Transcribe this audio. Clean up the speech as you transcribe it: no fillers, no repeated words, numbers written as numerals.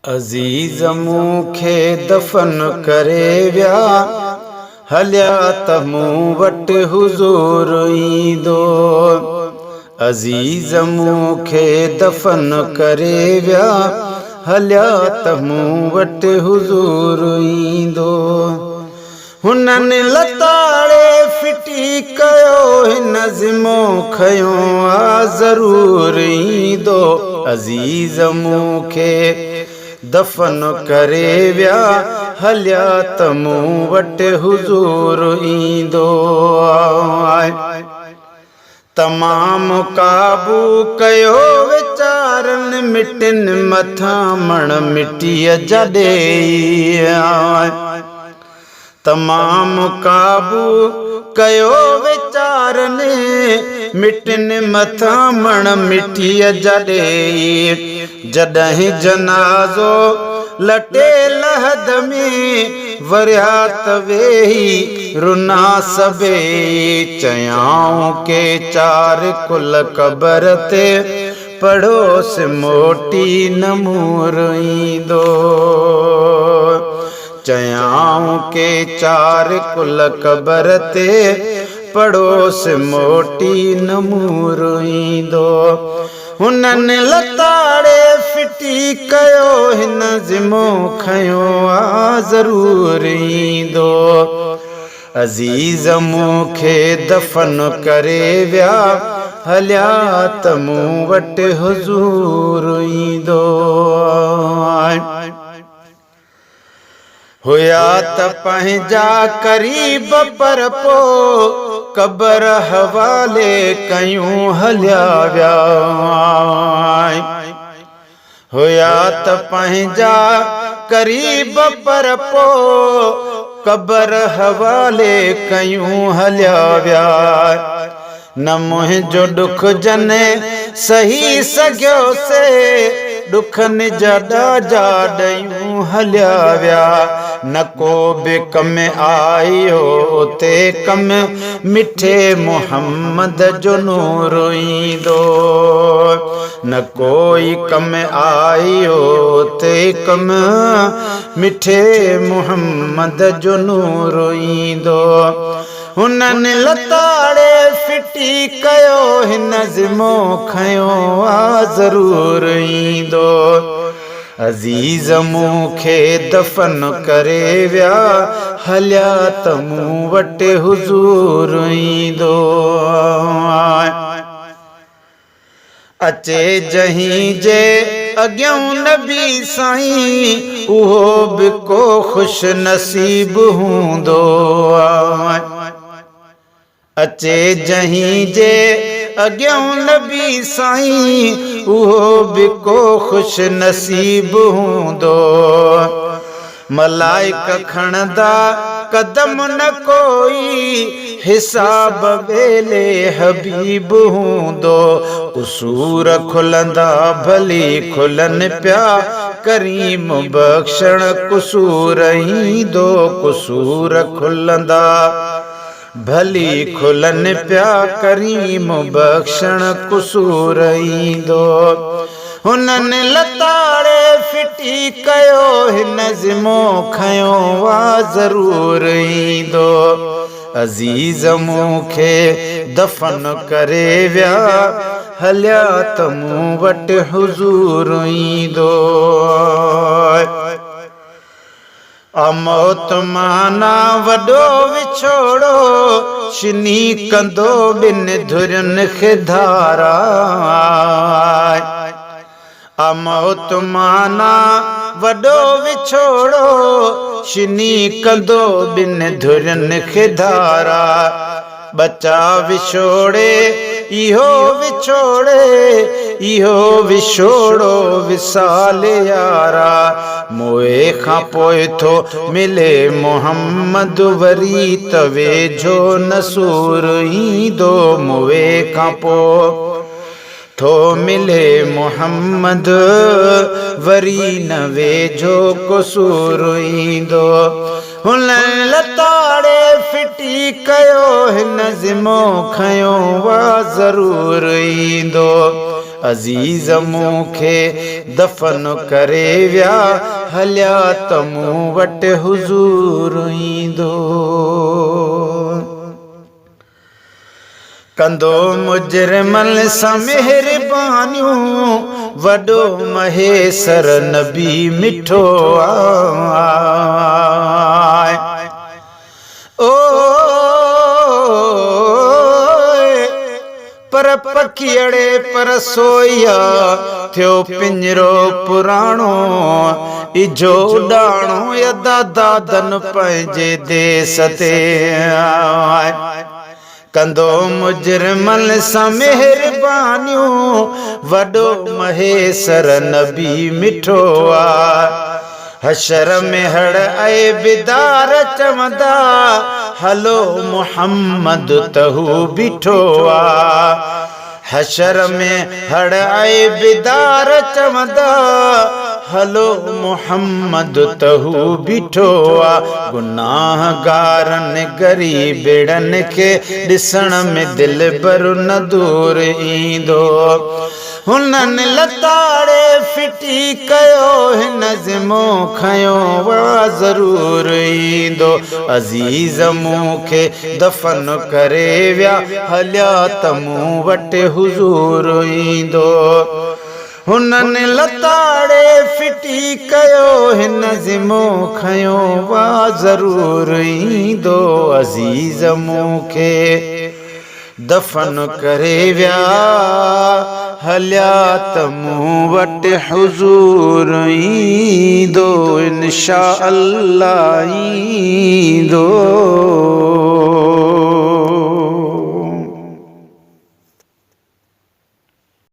अज़ीज़ मूंखे दफ़न करे विया हलिया त मूं वटि हुज़ूर ईंदो। अज़ीज़ मूंखे दफ़न करे विया हलिया त मूं वटि हुज़ूर ईंदो। हुननि लताड़े फिटी कयो हिन ज़िमो खयो आ ज़रूर ईंदो। अज़ीज़ मूंखे दफ़न करे विया हलिया त मूं वटि हुज़ूर ईंदो। तमामु काबू कयो वीचारनि मिटिन मथां मण मिटीअ जॾे। तमामु काबू कयो वीचारनि मिटिन मथां मण मिटीअ जॾे। जॾहिं जनाज़ो लटे लहद में वरिया त वेही रुना सबे। चयाऊं के चार कुल कबर ते पढ़ोसि मोटी न मूर ईंदो। चयाऊं के चार कुल कबर ते पढ़ोसि मोटी न मूर ईंदो। हुननि लताड़े फिटी कयो हिन ज़िमो खयो आ ज़रूर ईंदो। अज़ीज़ मूंखे दफ़न करे विया हलिया त मूं वटि हुज़ूर ईंदो। हुया त पंहिंजा करीब पर पो कबर हवाले कयूं हलिया विया। हुया त पंहिंजा करीब पर पो कबर हवाले कयूं हलिया विया। न मुंहिंजो दुख जने सही सघियो से दुखनि जा ॾाजा ॾयूं हलिया विया। न को बि कम आयो उते कम मिठे मोहम्मद जो नूर ईंदो। न कोई कम आयो उते कम मिठे मोहम्मद जो नूर ईंदो। हुननि लताड़े फिटी कयो हिन ज़िमो खयो आ ज़रूर ईंदो। अज़ीज़ मूंखे दफ़न करे विया हलिया त मूं वटि हुज़ूर ईंदो। अचे जहीं जे अॻियां नबी साईं उहो बि को ख़ुश नसीब हूंदो। अचे जहीं जे अॻियां नबी साईं उहो बि को ख़ुश नसीब हूंदो। मलाइक खणंदा कदम न कोई हिसाब वेले हबीब हूंदो। कुसूर खुलंदा भली खुलनि पिया करीम बख़्शण कुसूर ईंदो। कुसूर खुलंदा भली खुलनि पिया करीम बख़्शण कुसूर ईंदो। हुननि लताड़े फिटी कयो हिन ज़िमो खयो आ ज़रूर ईंदो। अज़ीज़ मूंखे दफ़न करे विया हलिया त मूं वटि हुज़ूर ईंदो। मौत माना वॾो विछोड़ो शिनी कंदो ॿिनि धुरियुनि खे धारा। मौत माना वॾो विछोड़ो शिनी कंदो ॿिनि धुरियुनि खे धारा। बचा विछोड़े इहो विछोड़ो विसाल यारा। मोए खां पोइ थो मिले मोहम्मद वरी त वेझो नसूर ईंदो। मोए खां पोइ थो मिले मोहम्मद वरी न वेझो कुसूर ईंदो। हुननि लताड़े फिटी कयो हिन ज़िमो खयो आ ज़रूर ईंदो। अज़ीज़ मूंखे दफ़न करे विया हलिया त मूं वटि हुज़ूर ईंदो कंदो मुजरिमन सां मेहरबानियूं वॾो महेसर नबी मिठो आहे ओ पर पखियड़े पर सोया थियो पिंजरो पुराणो इजो उॾाणो यदा दादन पंहिंजे देस ते कंदो मुजरिमन सां मेहरबानियूं वॾो महेसर नबी मिठो आहे हशर में हड़ आए बिदार चवंदा हलो मुहम्मद तहू बीठो आ हशर में हड़ आए बिदार चवंदा हलो मुहम्मद तहू बीठो आ गुनाहगारन गरीबड़न के ॾिसण में दिल भर न दूर ईंदो हुनन लताड़े फिटी कयो हिन ज़िमो खयो वा ज़रूर ईंदो अज़ीज़ मूंखे दफ़न करे विया हलिया त मूं वटि हुज़ूर ईंदो हुनन लताड़े फिटी कयो हिन ज़िमो खयो वा ज़रूर ईंदो अज़ीज़ मूंखे दफ़न करे विया हलिया त मूं वटि हुज़ूर ईंदो इंशा अल्लाह ईंदो।